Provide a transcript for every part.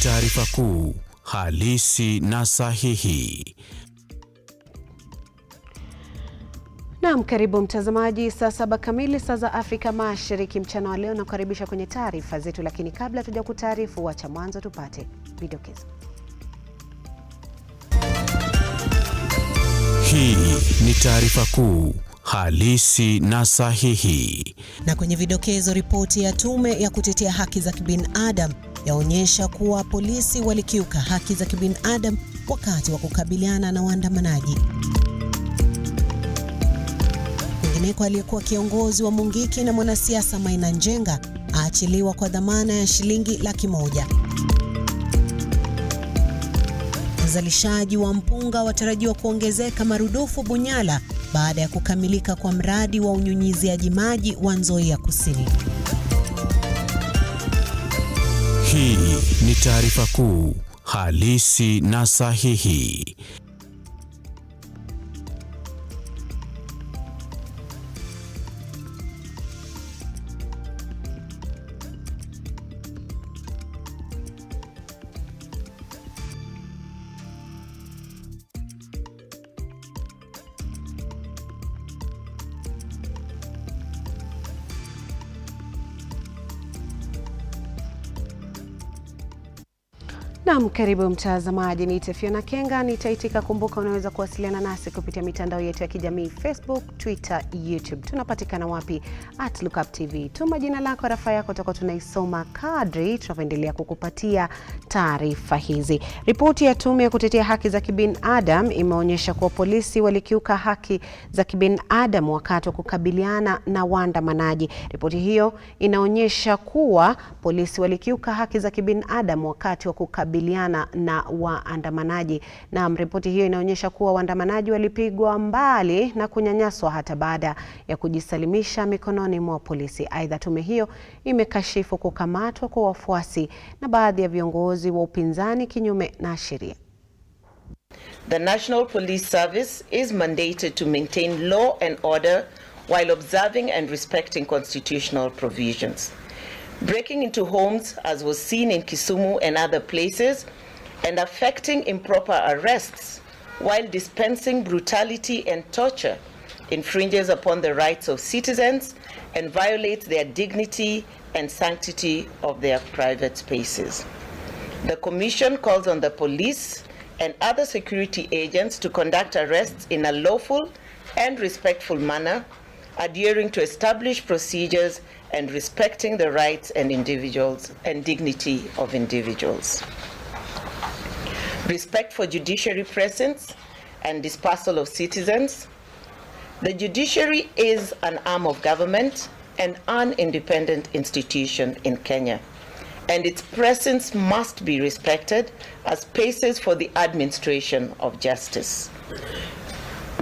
Taarifa kuu, halisi na sahihi. Naam, karibu mtazamaji, saa 7 kamili saa za Afrika Mashariki mchana wa leo, na kukaribisha kwenye taarifa zetu, lakini kabla tuja kutaarifu, wacha mwanzo tupate vidokezo. Hii ni taarifa kuu, halisi na sahihi. Na kwenye vidokezo, ripoti ya tume ya kutetea haki za kibinadamu yaonyesha kuwa polisi walikiuka haki za kibinadamu wakati wa kukabiliana na waandamanaji. Kwingineko, aliyekuwa kiongozi wa Mungiki na mwanasiasa Maina Njenga aachiliwa kwa dhamana ya shilingi Laki Moja. Uzalishaji wa mpunga watarajiwa kuongezeka marudufu Bunyala baada ya kukamilika kwa mradi wa unyunyiziaji maji wa Nzoia Kusini. Hii ni taarifa kuu, halisi na sahihi. Naam, karibu mtazamaji, ni Taarifa Kenga. Nitaitika, kumbuka unaweza kuwasiliana nasi kupitia mitandao yetu ya kijamii Facebook, Twitter, YouTube. Tunapatikana wapi? @Lookuptv. Tuma jina lako, rafa yako, tutakuwa tunaisoma kadri tunavyoendelea kukupatia taarifa hizi. Ripoti ya tume ya kutetea haki za kibinadamu imeonyesha kuwa polisi walikiuka haki za kibinadamu wakati wa kukabiliana na waandamanaji. Ripoti hiyo inaonyesha kuwa polisi walikiuka haki za kibinadamu wakati wa kukabiliana na waandamanaji. Na ripoti hiyo inaonyesha kuwa waandamanaji walipigwa mbali na kunyanyaswa hata baada ya kujisalimisha mikononi mwa polisi. Aidha, tume hiyo imekashifu kukamatwa kwa wafuasi na baadhi ya viongozi wa upinzani kinyume na sheria. The National Police Service is mandated to maintain law and order while observing and respecting constitutional provisions. Breaking into homes, as was seen in Kisumu and other places, and affecting improper arrests while dispensing brutality and torture infringes upon the rights of citizens and violates their dignity and sanctity of their private spaces. The Commission calls on the police and other security agents to conduct arrests in a lawful and respectful manner, adhering to established procedures and respecting the rights and individuals and dignity of individuals. Respect for judiciary presence and dispersal of citizens. The judiciary is an arm of government and an independent institution in Kenya, and its presence must be respected as spaces for the administration of justice.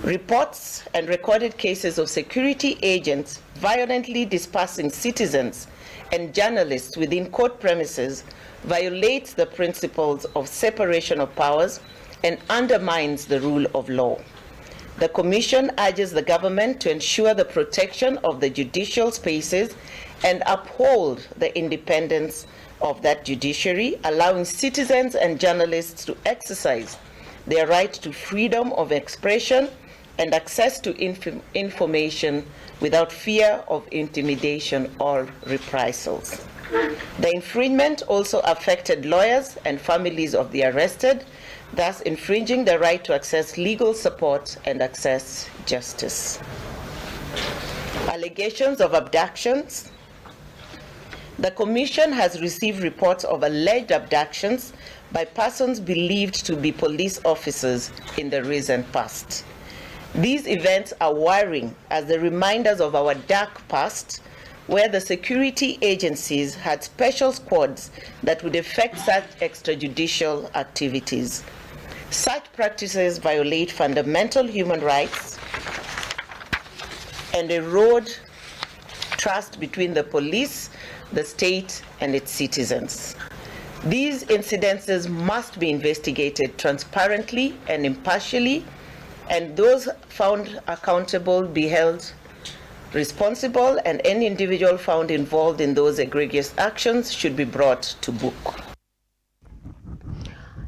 Reports and recorded cases of security agents violently dispersing citizens and journalists within court premises violates the principles of separation of powers and undermines the rule of law. The Commission urges the government to ensure the protection of the judicial spaces and uphold the independence of that judiciary, allowing citizens and journalists to exercise their right to freedom of expression and access to information without fear of intimidation or reprisals. The infringement also affected lawyers and families of the arrested, thus infringing the right to access legal support and access justice. Allegations of abductions. The Commission has received reports of alleged abductions by persons believed to be police officers in the recent past. These events are worrying as the reminders of our dark past, where the security agencies had special squads that would effect such extrajudicial activities. Such practices violate fundamental human rights and erode trust between the police, the state, and its citizens. These incidences must be investigated transparently and impartially, and those found accountable be held responsible, and any individual found involved in those egregious actions should be brought to book.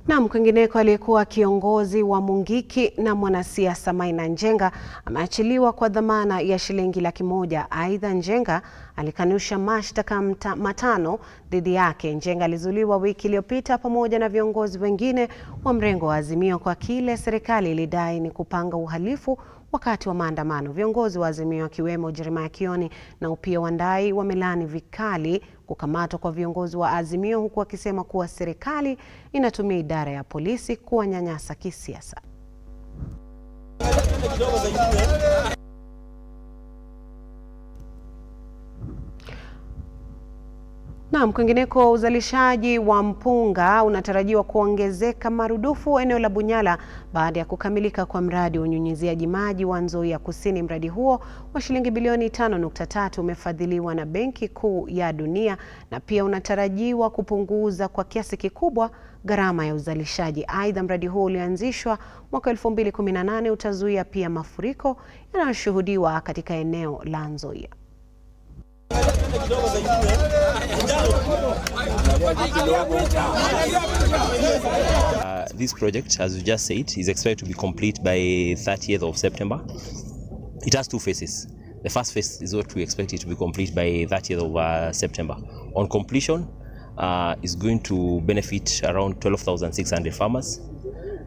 Naam, kwingineko aliyekuwa kiongozi wa Mungiki na mwanasiasa Maina Njenga ameachiliwa kwa dhamana ya shilingi Laki Moja. Aidha, Njenga alikanusha mashtaka matano dhidi yake. Njenga alizuiliwa wiki iliyopita pamoja na viongozi wengine wa mrengo wa Azimio kwa kile serikali ilidai ni kupanga uhalifu wakati wa maandamano. Viongozi wa Azimio akiwemo Jeremiah Kioni na Opiyo Wandayi wamelaani vikali kukamatwa kwa viongozi wa Azimio, huku wakisema kuwa serikali inatumia idara ya polisi kuwanyanyasa kisiasa. Naam, kwingineko uzalishaji wa mpunga unatarajiwa kuongezeka marudufu eneo la Bunyala baada ya kukamilika kwa mradi wa unyunyiziaji maji wa Nzoia Kusini. Mradi huo wa shilingi bilioni 5.3 umefadhiliwa na Benki Kuu ya Dunia na pia unatarajiwa kupunguza kwa kiasi kikubwa gharama ya uzalishaji. Aidha, mradi huo ulianzishwa mwaka 2018 utazuia pia mafuriko yanayoshuhudiwa katika eneo la Nzoia. This project, as you just said, is expected to be complete by 30th of September. It has two phases. The first phase is what we expect it to be complete by 30th of September. On completion, is going to benefit around 12,600 farmers.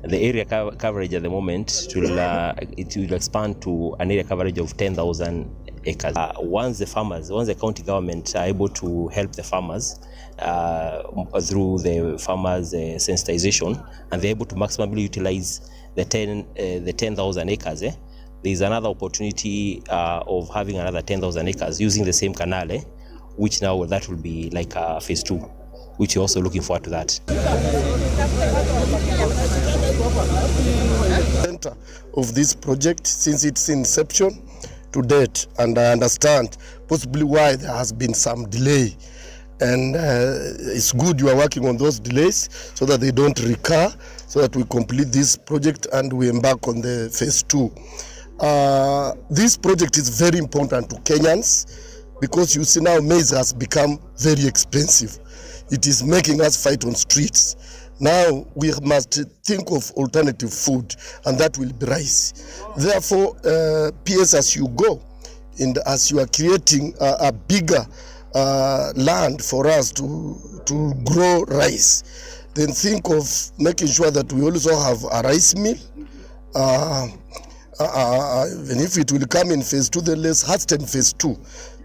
The area coverage at the moment it will expand to an area coverage of 10,000 acres. Once the county government are able to help the farmers through the farmers sensitization, and they're able to maximally utilize the 10,000 acres, there is another opportunity of having another 10,000 acres using the same canal, which now that will be like phase 2, which we're also looking forward to that. Of this project since its inception to date, and I understand possibly why there has been some delay, and it's good you are working on those delays so that they don't recur, so that we complete this project and we embark on the phase 2. This project is very important to Kenyans because you see now maize has become very expensive. It is making us fight on streets. Now we must think of alternative food, and that will be rice. Therefore, PS, as you go, and as you are creating a bigger land for us to grow rice, then think of making sure that we also have a rice mill. Even if it will come in phase 2, then let's hasten phase 2.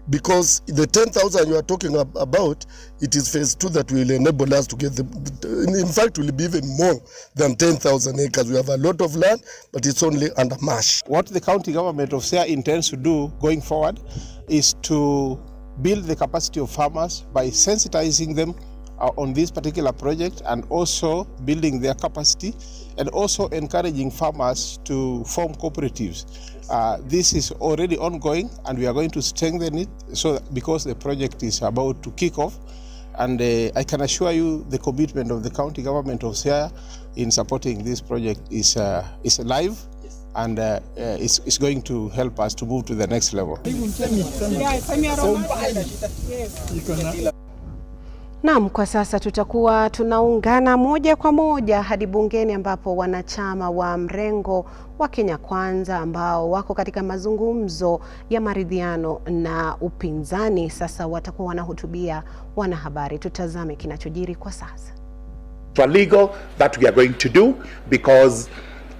Because the 10,000 you are talking about, it is phase 2 that will enable us to get in fact, will be even more than 10,000 acres. We have a lot of land, but it's only under marsh. What the county government of Siaya intends to do going forward is to build the capacity of farmers by sensitizing them on this particular project, and also building their capacity, and also encouraging farmers to form cooperatives. This is already ongoing, and we are going to strengthen it because the project is about to kick off, and I can assure you the commitment of the county government of Siaya in supporting this project is alive, and it's going to help us to move to the next level. Naam, kwa sasa tutakuwa tunaungana moja kwa moja hadi bungeni ambapo wanachama wa mrengo wa Kenya Kwanza ambao wako katika mazungumzo ya maridhiano na upinzani sasa watakuwa wanahutubia wanahabari. Tutazame kinachojiri kwa sasa. For legal that we are going to do, because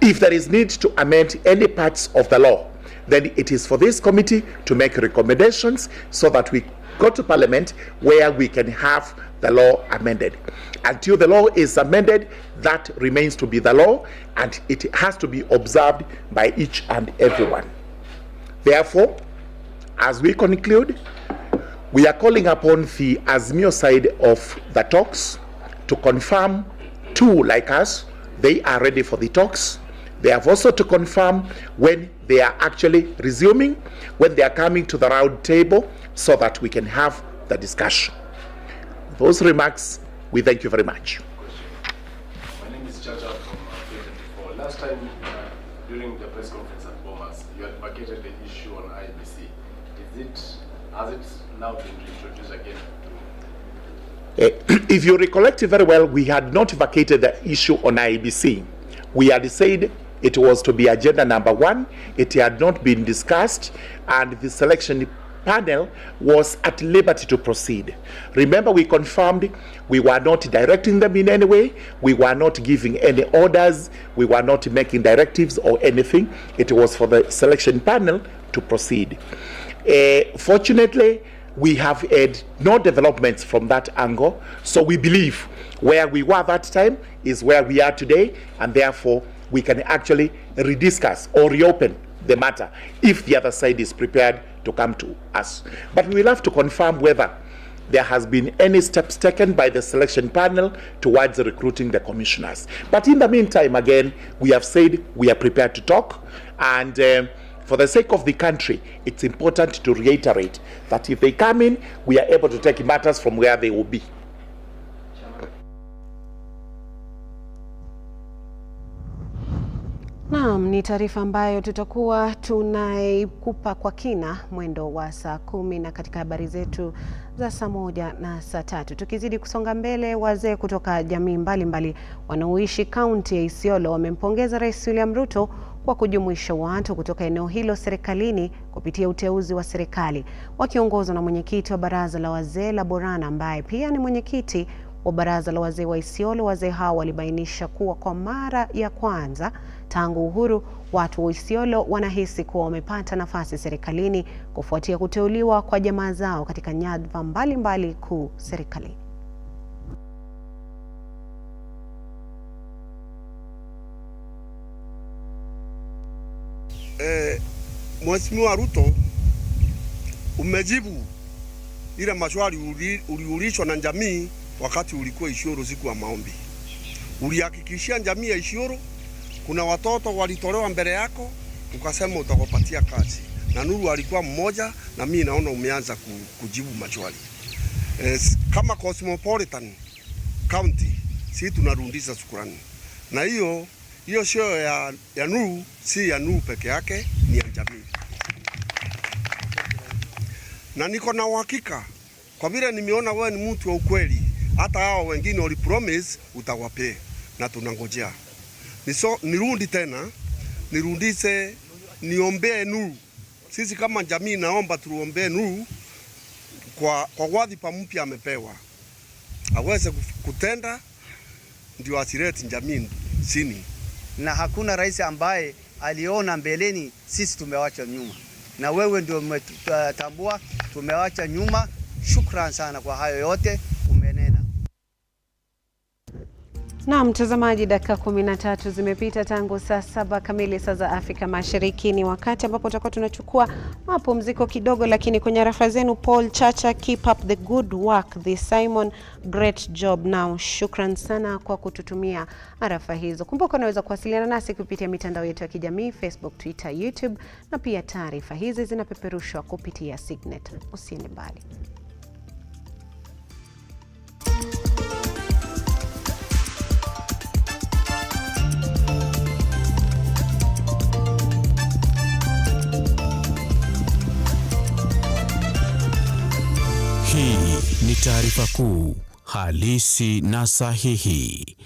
if there is need to amend any parts of the law, then it is for this committee to make recommendations so that we go to Parliament where we can have the law amended. Until the law is amended, that remains to be the law, and it has to be observed by each and everyone. Therefore, as we conclude, we are calling upon the Azimio side of the talks to confirm two like us, they are ready for the talks. They have also to confirm when they are actually resuming, when they are coming to the round table, so that we can have the discussion. Those remarks, we thank you very much. My name is Chacha from 2024. Last time during the press conference at Bomas, you advocated the issue on IBC. Has it now been reintroduced again? If you recollect very well, we had not vacated the issue on IEBC. We had said it was to be agenda number 1. It had not been discussed, and the selection panel was at liberty to proceed. Remember, we confirmed we were not directing them in any way. We were not giving any orders. We were not making directives or anything. It was for the selection panel to proceed. Fortunately, we have had no developments from that angle. So we believe where we were that time is where we are today, and therefore we can actually rediscuss or reopen the matter if the other side is prepared to come to us. But we will have to confirm whether there has been any steps taken by the selection panel towards recruiting the commissioners. But in the meantime, again, we have said we are prepared to talk, and for the sake of the country, it's important to reiterate that if they come in, we are able to take matters from where they will be. Naam, ni taarifa ambayo tutakuwa tunaikupa kwa kina mwendo wa saa 10 na katika habari zetu za saa 1 na saa 3. Tukizidi kusonga mbele, wazee kutoka jamii mbalimbali wanaoishi kaunti ya Isiolo wamempongeza Rais William Ruto kwa kujumuisha watu kutoka eneo hilo serikalini kupitia uteuzi wa serikali. Wakiongozwa na mwenyekiti wa baraza la wazee la Borana ambaye pia ni mwenyekiti wa baraza la wazee wa Isiolo, wazee hao walibainisha kuwa kwa mara ya kwanza tangu uhuru watu wa Isiolo wanahisi kuwa wamepata nafasi serikalini kufuatia kuteuliwa kwa jamaa zao katika nyadhifa mbalimbali kuu serikalini. Mheshimiwa Ruto, umejibu ile maswali uliulizwa na jamii wakati ulikuwa Isiolo siku ya maombi. Ulihakikishia jamii ya Isiolo kuna watoto walitolewa mbele yako, ukasema utakopatia kazi. Na Nuru alikuwa mmoja, na mimi naona umeanza kujibu maswali. Kama Cosmopolitan County, sisi tunarudisha shukrani. Na hiyo sio ya Nuru, si ya Nuru peke yake, ni ya jamii. Na niko na uhakika kwa vile nimeona wewe ni mtu wa ukweli, hata hao wengine walipromise utawapea, na tunangojea. Nirudi tena, nirudishe niombee Nuru. Sisi kama jamii naomba tuombee Nuru kwa wadhifa mpya amepewa. Aweze kutenda ndio asilete jamii chini. Na hakuna rais ambaye aliona mbeleni sisi tumewacha nyuma. Na wewe ndio umetambua tumewacha nyuma. Shukrani sana kwa hayo yote umenena. Na mtazamaji, dakika 13 zimepita tangu saa 7 kamili saa za Afrika Mashariki. Ni wakati ambapo tutakuwa tunachukua mapumziko kidogo, lakini kwenye rafa zenu Paul Chacha, keep up the good work, the Simon, great job. Now shukran sana kwa kututumia arafa hizo. Kumbuka unaweza kuwasiliana nasi kupitia mitandao yetu ya kijamii Facebook, Twitter, YouTube, na pia taarifa hizi zinapeperushwa kupitia Signet. Usiende mbali. Hii ni taarifa kuu halisi na sahihi.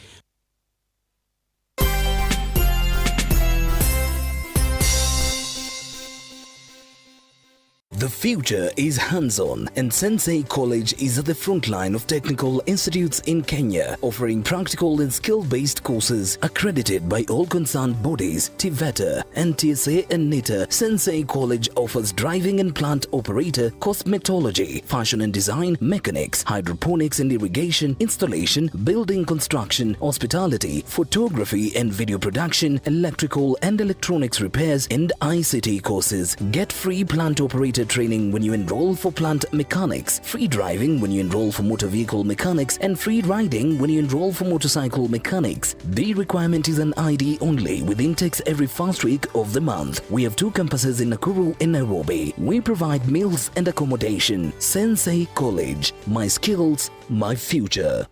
The future is hands-on, and Sensei College is at the front line of technical institutes in Kenya, offering practical and skill-based courses accredited by all concerned bodies, TVETA, NTSA and NITA. Sensei College offers driving and plant operator, cosmetology, fashion and design, mechanics, hydroponics and irrigation, installation, building construction, hospitality, photography and video production, electrical and electronics repairs, and ICT courses. Get free plant operator training when you enroll for plant mechanics, free driving when you enroll for motor vehicle mechanics, and free riding when you enroll for motorcycle mechanics. The requirement is an ID only, with intakes every first week of the month. We have 2 campuses in Nakuru and Nairobi. We provide meals and accommodation. Sensei College. My skills, my future.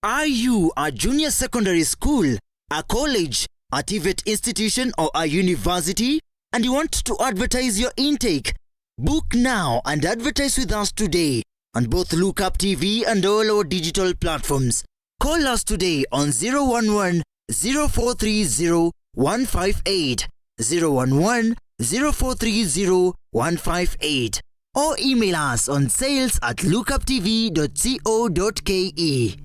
Are you a junior secondary school, a college, a TVET institution, or a university? and you want to advertise your intake? Book now and advertise with us today on both Lookuptv and all our digital platforms. Call us today on 011 0430 158, 011 0430 158, or email us on sales@lookuptv.co.ke.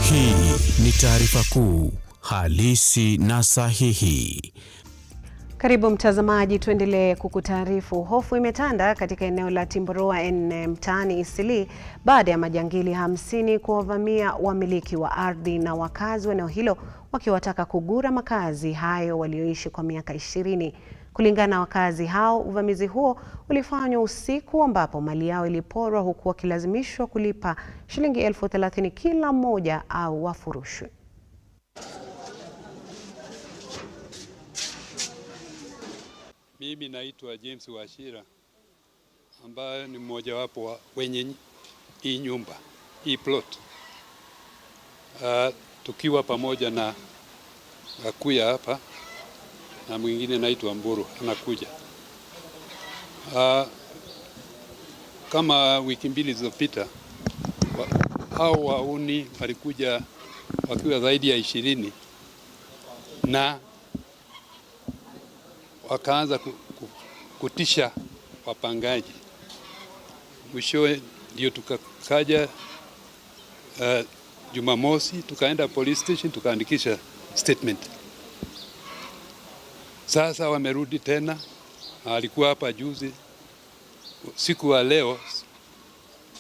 Hii ni taarifa kuu halisi na sahihi. Karibu mtazamaji, tuendelee kukutaarifu. Hofu imetanda katika eneo la Timboroa N mtaani Isili baada ya majangili 50 kuwavamia wamiliki wa ardhi na wakazi wa eneo hilo wakiwataka kugura makazi hayo walioishi kwa miaka 20. Kulingana na wakazi hao, uvamizi huo ulifanywa usiku ambapo mali yao iliporwa huku wakilazimishwa kulipa shilingi 30,000 kila mmoja au wafurushwe. Mimi naitwa James Washira ambaye ni mmoja wapo wa wenye hii nyumba, hii plot. Tukiwa pamoja na Gakuya hapa na mwingine naitwa Mburu anakuja. Kama wiki mbili zilizopita hao wauni walikuja wakiwa zaidi ya 20 na wakaanza kutisha wapangaji. Mwishowe ndio tukakaja Jumamosi, tukaenda police station tukaandikisha statement. Sasa wamerudi tena, alikuwa hapa juzi siku wa leo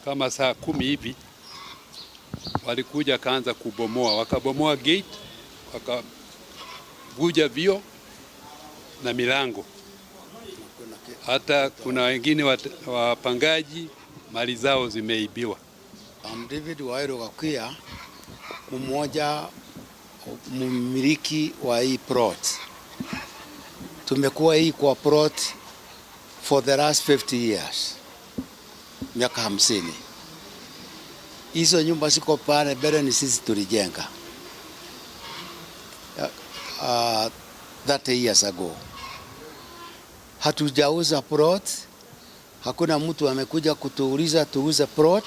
kama saa 10 hivi walikuja kaanza kubomoa, wakabomoa gate, wakavuja vio na milango. Hata kuna wengine wapangaji mali zao zimeibiwa. David Wairo Gakuya, mmoja mmiliki wa hii plot. Tumekuwa hii kwa plot for the last 50 years. Miaka 50. Hizo nyumba ziko pale mbele ni sisi tulijenga. 30 years ago. Hatujauza plot. Hakuna mtu amekuja kutuuliza tuuze plot.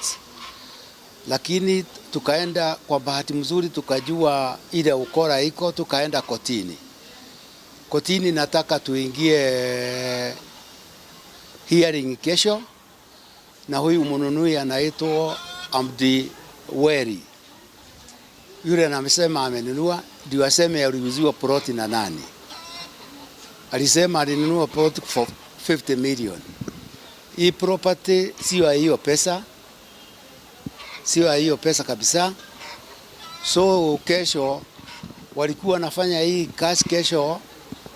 Lakini tukaenda kwa bahati mzuri tukajua ile ukora iko, tukaenda kotini. Kotini nataka tuingie hearing kesho, na huyu mnunui anaitwa Amdi Weri. Yule anamsema amenunua, ndio aseme aliuziwa plot na nani. Alisema alinunua plot for 50 million. Hii property sio hiyo pesa. Sio hiyo pesa kabisa. So kesho walikuwa nafanya hii kazi kesho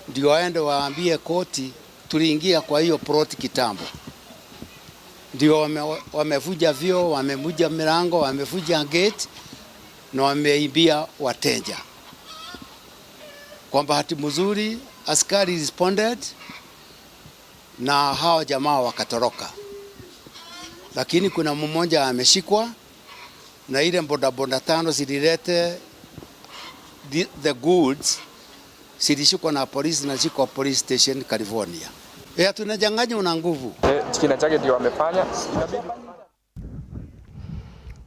ndio waende waambie koti tuliingia kwa hiyo plot kitambo. Ndio wamevuja vio, wamevuja milango, wamevuja gate na wameibia wateja. Kwa bahati mzuri askari responded na hao jamaa wakatoroka. Lakini kuna mmoja ameshikwa na ile bodaboda 5 zililete the goods zilishikwa na polisi na ziko police station California. Tunajanganya una nguvu. Kina chake ndio wamefanya.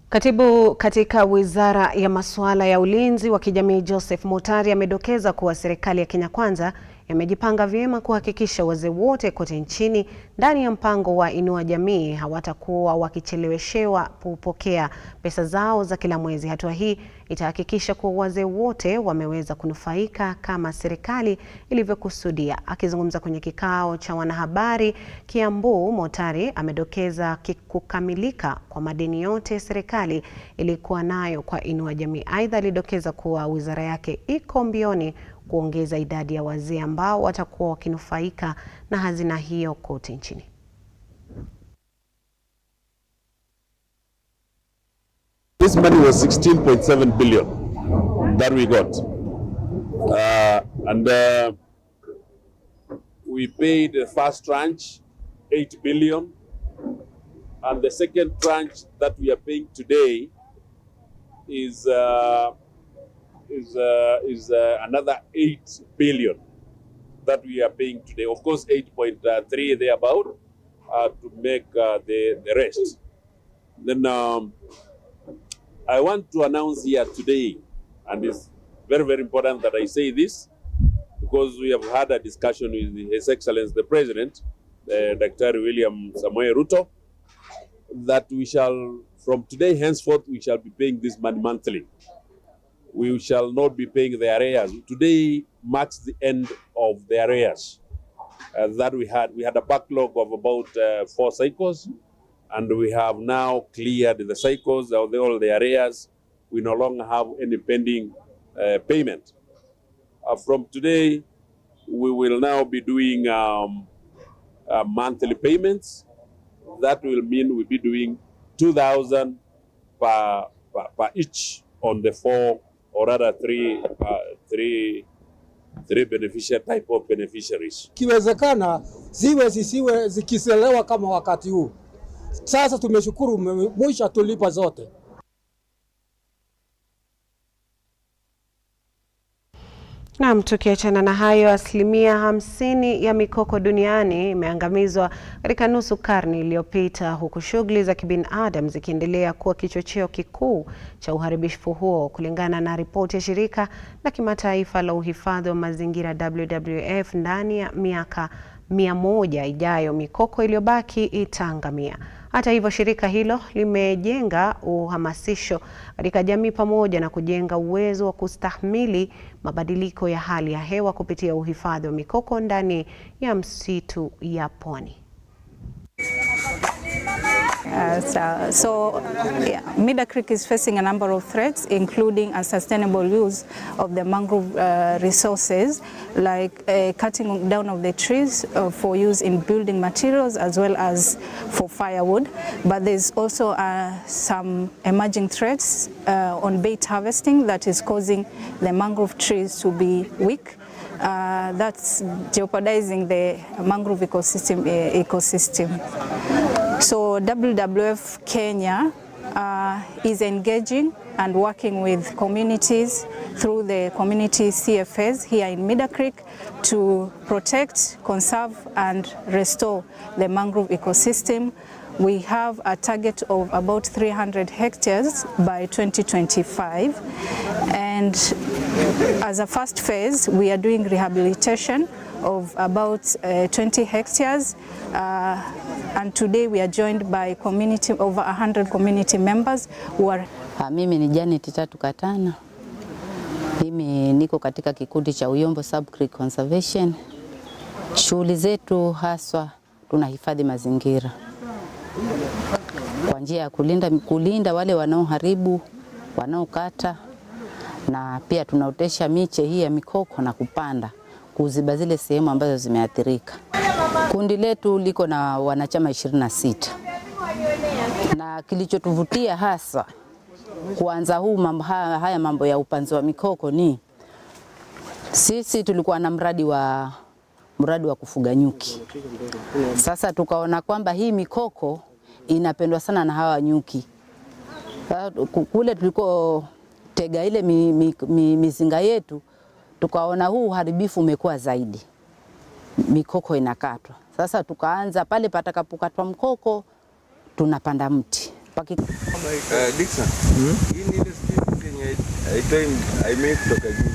Katibu katika Wizara ya Masuala ya Ulinzi wa Kijamii Joseph Mutari amedokeza kuwa serikali ya Kenya Kwanza yamejipanga vyema kuhakikisha wazee wote kote nchini ndani ya mpango wa Inua Jamii hawatakuwa wakicheleweshewa kupokea pesa zao za kila mwezi. Hatua hii itahakikisha kuwa wazee wote wameweza kunufaika kama serikali ilivyokusudia. Akizungumza kwenye kikao cha wanahabari Kiambu, Mutari amedokeza kukamilika kwa madeni yote serikali ilikuwa nayo kwa Inua Jamii. Aidha, alidokeza kuwa wizara yake iko mbioni kuongeza idadi ya wazee ambao watakuwa wakinufaika na hazina hiyo kote nchini. This money was 16.7 billion that we got. We paid the first tranche, 8 billion, and the second tranche that we are paying today is another 8 billion that we are paying today. Of course, 8.3 thereabout to make the rest. Then I want to announce here today, and it's very, very important that I say this, because we have had a discussion with His Excellency the President, Dr. William Samoei RUTO, that we shall, from today henceforth, we shall be paying this money monthly. We shall not be paying the arrears. Today marks the end of the arrears that we had. We had a backlog of about 4 cycles, and we have now cleared the cycles, all the arrears. We no longer have any pending payment. From today, we will now be doing monthly payments. That will mean we'll be doing 2,000 per each on the 4, or rather 3 beneficiary type of beneficiaries. Kiwezekana ziwe zisiwe zikiselewa kama wakati huu. Sasa tumeshukuru mwisho tulipa zote. Naam, tukiachana na hayo, 50% ya mikoko duniani imeangamizwa katika nusu karne iliyopita, huku shughuli za kibinadamu zikiendelea kuwa kichocheo kikuu cha uharibifu huo. Kulingana na ripoti ya shirika la kimataifa la uhifadhi wa mazingira WWF, ndani ya miaka 100 ijayo mikoko iliyobaki itaangamia. Hata hivyo, shirika hilo limejenga uhamasisho katika jamii pamoja na kujenga uwezo wa kustahimili mabadiliko ya hali ya hewa kupitia uhifadhi wa mikoko ndani ya msitu ya pwani. Mida Creek is facing a number of threats, including unsustainable use of the mangrove resources, like cutting down of the trees for use in building materials as well as for firewood. But there's also some emerging threats on bait harvesting that is causing the mangrove trees to be weak. That's jeopardizing the mangrove ecosystem. So WWF Kenya is engaging and working with communities through the community CFAs here in Mida Creek to protect, conserve and restore the mangrove ecosystem. We have a target of about 300 hectares by 2025, and as a first phase we are doing rehabilitation of about 20 hectares, and today we are joined by over 100 community members who are... Mimi ni Janet Tatu Katana. Mimi niko katika kikundi cha Uyombo Sub Creek Conservation. Shughuli zetu haswa tunahifadhi mazingira kwa njia ya kulinda wale wanaoharibu, wanaokata, na pia tunaotesha miche hii ya mikoko na kupanda kuziba zile sehemu ambazo zimeathirika. Kundi letu liko na wanachama 26. Na kilichotuvutia hasa kuanza haya mambo ya upanzi wa mikoko ni sisi tulikuwa na mradi wa kufuga nyuki. Sasa tukaona kwamba hii mikoko inapendwa sana na hawa nyuki. Kule tuliko tega ile mizinga yetu, tukaona huu uharibifu umekuwa zaidi. Mikoko inakatwa. Sasa tukaanza pale patakapokatwa mkoko tunapanda mti. Dixon, hii ni ile species yenye I kutoka juu.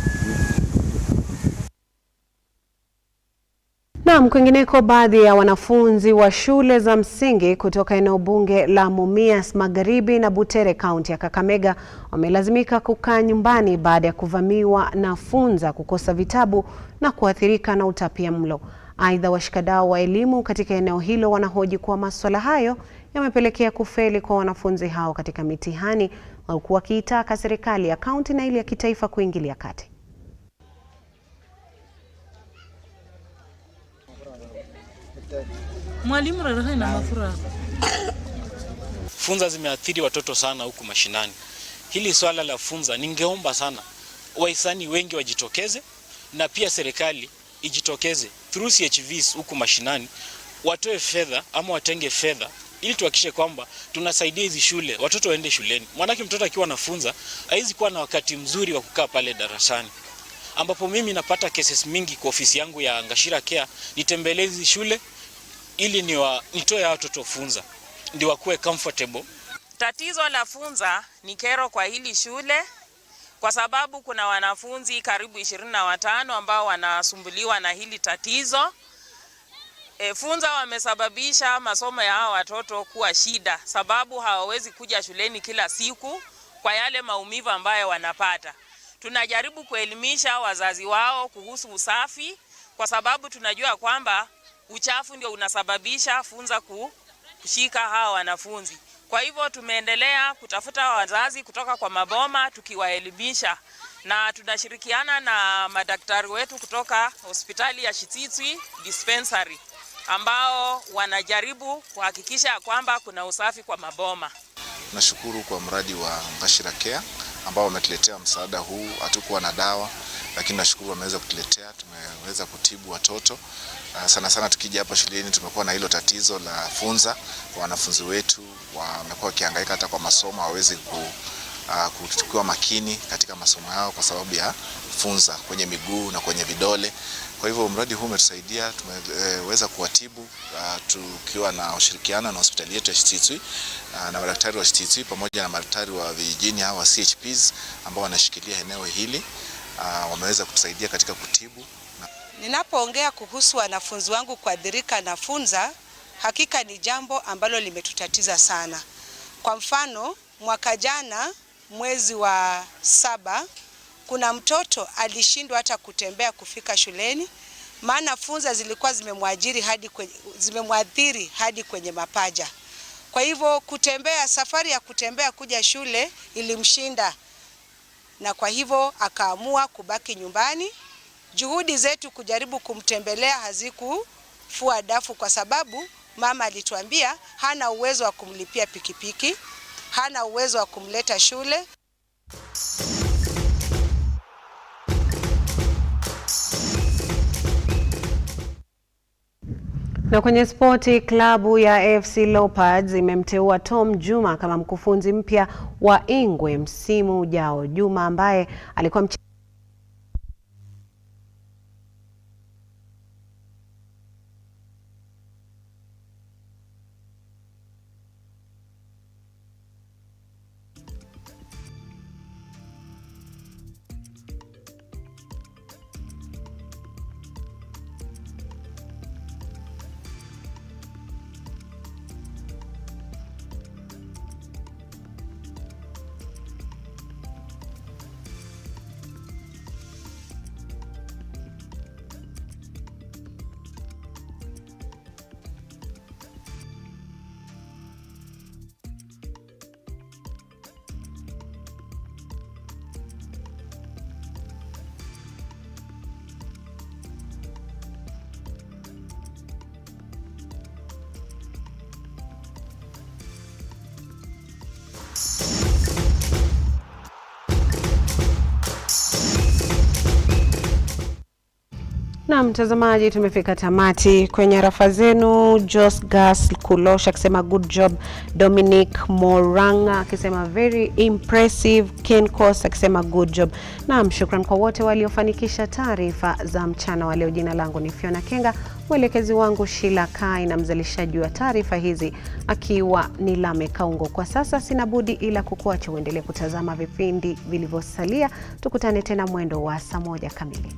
Naam, kwingineko, baadhi ya wanafunzi wa shule za msingi kutoka eneo bunge la Mumias Magharibi na Butere kaunti ya Kakamega wamelazimika kukaa nyumbani baada ya kuvamiwa na funza, kukosa vitabu na kuathirika na utapiamlo. Aidha, washikadau wa elimu katika eneo hilo wanahoji kuwa masuala hayo yamepelekea kufeli kwa wanafunzi hao katika mitihani, huku wakiitaka serikali ya kaunti na ile ya kitaifa kuingilia kati. Mwalimu raraha na mafura. Funza zimeathiri watoto sana huku mashinani. Hili swala la funza ningeomba sana wahisani wengi wajitokeze na pia serikali ijitokeze through CHVs huku mashinani, watoe fedha ama watenge fedha ili tuhakikishe kwamba tunasaidia hizi shule, watoto waende shuleni. Maana mtoto akiwa anafunza haizi kuwa na wakati mzuri wa kukaa pale darasani. Ambapo mimi napata cases mingi kwa ofisi yangu ya Ngashira Care, nitembelee hizi shule ili nitoe watoto funza ndio wakuwe comfortable. Tatizo la funza ni kero kwa hili shule kwa sababu kuna wanafunzi karibu 25 ambao wanasumbuliwa na hili tatizo. Funza wamesababisha masomo ya hawa watoto kuwa shida sababu hawawezi kuja shuleni kila siku kwa yale maumivu ambayo wanapata. Tunajaribu kuelimisha wazazi wao kuhusu usafi kwa sababu tunajua kwamba uchafu ndio unasababisha funza kushika hawa wanafunzi. Kwa hivyo tumeendelea kutafuta wazazi kutoka kwa maboma tukiwaelimisha, na tunashirikiana na madaktari wetu kutoka hospitali ya Shititwi dispensary ambao wanajaribu kuhakikisha kwamba kuna usafi kwa maboma. Nashukuru kwa mradi wa Ngashira Care ambao wametuletea msaada huu. Hatukuwa na dawa lakini nashukuru wameweza kutuletea, tumeweza kutibu watoto. Sana sana tukija hapa shuleni tumekuwa na hilo tatizo la funza. Wanafunzi wetu wamekuwa wakihangaika hata kwa masomo, hawawezi kuchukua makini katika masomo yao kwa sababu ya funza kwenye miguu na kwenye vidole. Kwa hivyo mradi huu umetusaidia, tumeweza kuwatibu tukiwa na ushirikiano na hospitali yetu ya Shititwi na madaktari wa Shititwi pamoja na madaktari wa vijijini hawa CHPs ambao wanashikilia eneo hili. Wameweza kutusaidia katika kutibu. Ninapoongea kuhusu wanafunzi wangu kuathirika na funza, hakika ni jambo ambalo limetutatiza sana. Kwa mfano, mwaka jana mwezi wa 7 kuna mtoto alishindwa hata kutembea kufika shuleni maana funza zilikuwa zimemwathiri hadi kwenye mapaja. Kwa hivyo safari ya kutembea kuja shule ilimshinda, na kwa hivyo akaamua kubaki nyumbani. Juhudi zetu kujaribu kumtembelea hazikufua dafu kwa sababu mama alituambia hana uwezo wa kumlipia pikipiki, hana uwezo wa kumleta shule. Na kwenye spoti, klabu ya AFC Leopards imemteua Tom Juma kama mkufunzi mpya wa Ingwe msimu ujao. Juma ambaye alikuwa Na mtazamaji, tumefika tamati kwenye rafa zenu. Jos Gas Kulosha akisema good job, Dominic Moranga akisema very impressive, Ken Kos akisema good job. Na shukrani kwa wote waliofanikisha taarifa za mchana wa leo. Jina langu ni Fiona Kenga, mwelekezi wangu Sheila Kai na mzalishaji wa taarifa hizi akiwa ni Lame Kaungo. Kwa sasa sina budi ila kukuacha uendelee kutazama vipindi vilivyosalia. Tukutane tena mwendo wa saa 1 kamili.